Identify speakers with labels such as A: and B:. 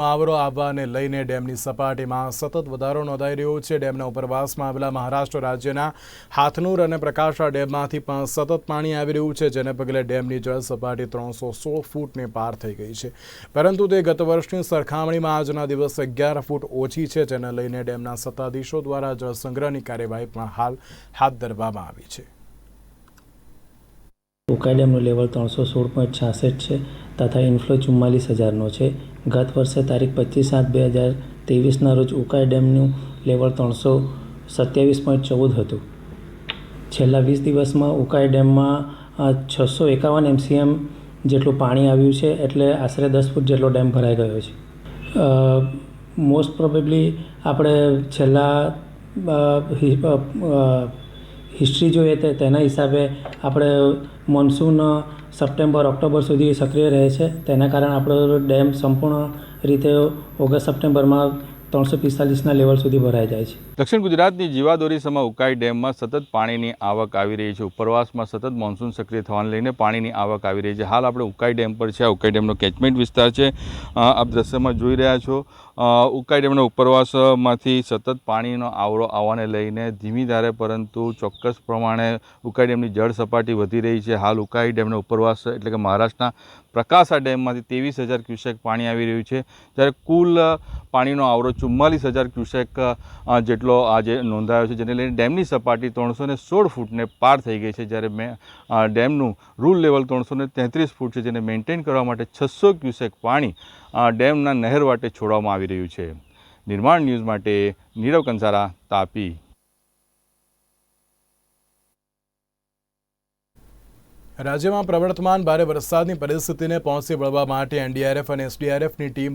A: આવરો આવવાને લઈને ડેમની સપાટીમાં સતત વધારો નોંધાઈ રહ્યો છે। ડેમના ઉપરવાસમાં આવેલા મહારાષ્ટ્ર રાજ્યના હાથનુર અને પ્રકાશા ડેમમાંથી પણ સતત પાણી આવી રહ્યું છે, જેને પગલે ડેમની જળ સપાટી 316 ફૂટને પાર થઈ ગઈ છે, પરંતુ તે ગત વર્ષની સરખામણીમાં આજના દિવસે 11 ફૂટ ઓછી છે, જેને લઈને ડેમના સત્તાધીશો દ્વારા જળ સંગ્રહની કાર્યવાહી પણ હાલ હાથ ધરવામાં આવી છે।
B: ઉકાઈ ડેમનું લેવલ 316.66 છે તથા ઇનફ્લો 44,000નો છે। ગત વર્ષે તારીખ 25/7/2023ના રોજ ઉકાઈ ડેમનું લેવલ 327.14 હતું। છેલ્લા 20 દિવસમાં ઉકાઈ ડેમમાં 651 MCM જેટલું પાણી આવ્યું છે, એટલે આશરે 10 ફૂટ જેટલો ડેમ ભરાઈ ગયો છે। મોસ્ટ પ્રોબેબલી આપણે છેલ્લા હિસ્ટ્રી જોઈએ તો તેના હિસાબે આપણે મોન્સૂન સપ્ટેમ્બર ઓક્ટોબર સુધી સક્રિય રહે છે, તેના કારણે આપણો ડેમ સંપૂર્ણ રીતે ઓગસ્ટ સપ્ટેમ્બરમાં 345ના લેવલ સુધી ભરાઈ જાય છે।
C: દક્ષિણ ગુજરાતની જીવાદોરી સમા ઉકાઈ ડેમમાં સતત પાણીની આવક આવી રહી છે। ઉપરવાસમાં સતત મોન્સૂન સક્રિય થવાને લઈને પાણીની આવક આવી રહી છે। હાલ આપણે ઉકાઈ ડેમ પર છે। ઉકાઈ ડેમનો કેચમેન્ટ વિસ્તાર છે, આપ દ્રશ્યમાં જોઈ રહ્યા છો। ઉકાઈ ડેમના ઉપરવાસમાંથી સતત પાણીનો આવરો આવવાને લઈને ધીમી ધારે પરંતુ ચોક્કસ પ્રમાણે ઉકાઈ ડેમની જળ સપાટી વધી રહી છે। હાલ ઉકાઈ ડેમનો ઉપરવાસ એટલે કે મહારાષ્ટ્રના પ્રકાશા ડેમમાંથી 23,000 ક્યુસેક પાણી આવી રહ્યું છે, જ્યારે કુલ પાણીનો આવરો 44,000 ક્યુસેક જેટલો આજે નોંધાયો છે, જેને લઈને ડેમની સપાટી 316 ફૂટને પાર થઈ ગઈ છે, જ્યારે ડેમનું રૂલ લેવલ 333 ફૂટ છે, જેને મેન્ટેન કરવા માટે 600 ક્યુસેક પાણી ડેમના નહેર વાટે છોડવામાં આવી રહ્યું છે। નિર્માણ ન્યૂઝ માટે નીરવ કંસારા, તાપી।
A: રાજ્યમાં પ્રવર્તમાન ભારે વરસાદની પરિસ્થિતિને પહોંચી વળવા માટે એનડીઆરએફ અને એસડીઆરએફની ટીમ